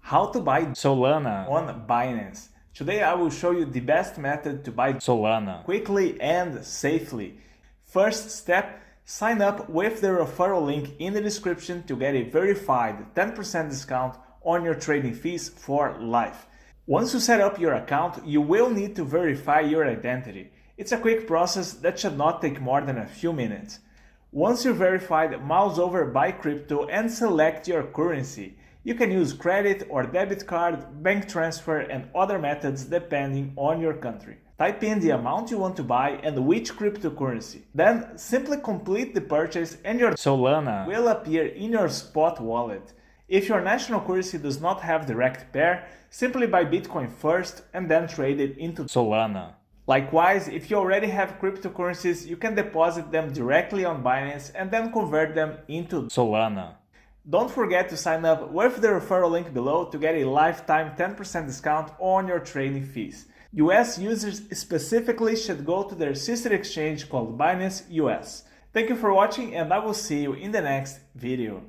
How to buy Solana on Binance. Today I will show you the best method to buy Solana quickly and safely. First step, sign up with the referral link in the description to get a verified 10% discount on your trading fees for life. Once you set up your account, you will need to verify your identity. It's a quick process that should not take more than a few minutes. Once you're verified, mouse over Buy Crypto and select your currency. You can use credit or debit card, bank transfer, and other methods depending on your country. Type in the amount you want to buy and which cryptocurrency. Then simply complete the purchase and your Solana will appear in your spot wallet. If your national currency does not have direct pair, simply buy Bitcoin first and then trade it into Solana. Likewise, if you already have cryptocurrencies, you can deposit them directly on Binance and then convert them into Solana. Don't forget to sign up with the referral link below to get a lifetime 10% discount on your trading fees. US users specifically should go to their sister exchange called Binance US. Thank you for watching and I will see you in the next video.